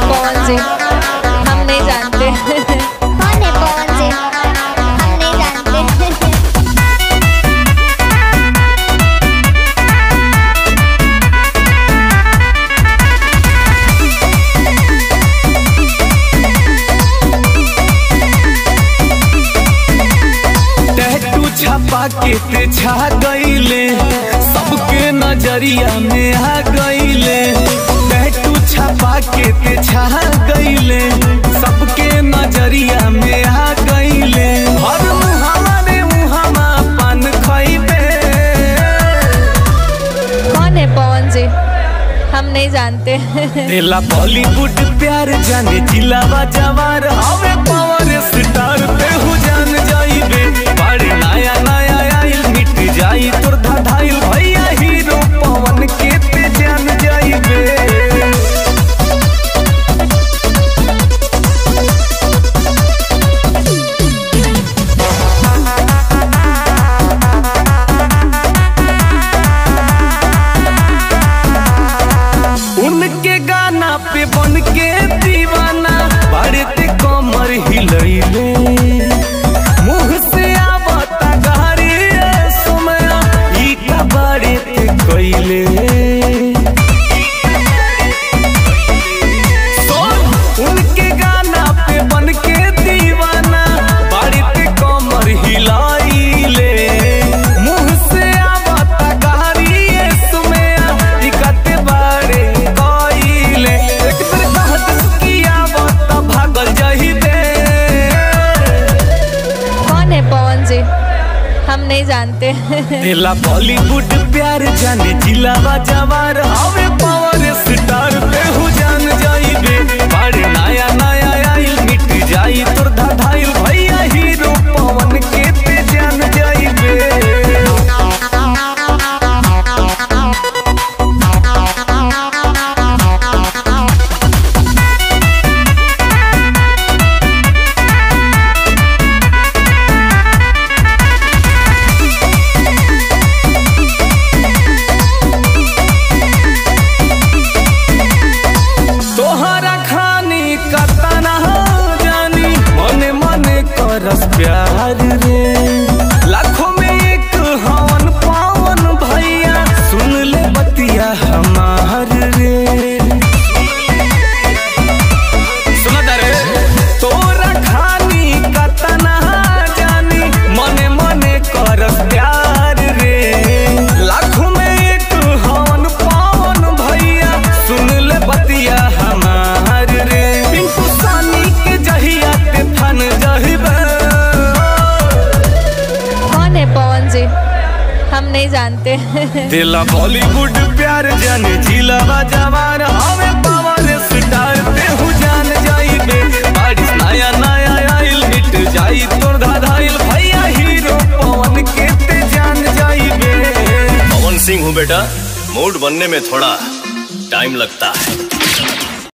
पवन जी? हम नहीं जानते। कौन है पवन जी? हम नहीं जानते। टैटू छपा के ते छा गईले, सबके नजरिया में आ गईले। टैटू छपा के ते छा गईले, सबके नजरिया में आ गईले। हर मुहावा रे मुहावा पान खइबे। कौन है पवन जी? हम नहीं जानते। तेला बॉलीवुड प्यार जाने जिलावा जवार हवे पावर स्टार पे हु जान जाइबे। बड़े नया नया आइल मिट जाई तोर धाधाइल भैया हीरो पवन के ते जान जाइबे। उनके गाना पे बन के दीवाना बड़े ते कमर हिलैले। मुँह से आवता गारी सुमया ई का बड़े ते कइले। उनके गाना पे बन के दीवाना बड़े ते कमर हिलैले। मुँह से आवता गारी सुमया ई का ते बड़े कइले। एक बेर कहत की आवता भागल जाइबे। कौन है पवन जी? हम नहीं जानते। तेला बॉलीवुड प्यार जाने जिलावा जवार हवे पावर स्टार पे हु जान जाइबे। बड़े नया नया आइल मिट जाई तोर धाधाइल भैया हीरो पवन के ते जान जाइबे। तोहरा खानी कतना जानी मने मने करस प्यार रे। लाखों में एक हवन पावन भैया सुन ले बतिया हमार रे। सुना रे तोरा खानी कतना जानी मने मने करस प्यार रे। लाखों में एक हवन पावन भैया सुन ले बतिया हमार रे। पिंकू सानी के जहिया ते फन जहिबे। कौन है पवन जी? हम नहीं जानते। दिला बॉलीवुड प्यार जाने जिलावा जवार हवे पावर स्टार पे हु जान जाइबे। बारिश नया नया आइल मिट जाई तोर धाधाइल भैया हीरो पवन के ते जान जाइबे। पवन सिंह हूँ बेटा, मूड बनने में थोड़ा टाइम लगता है।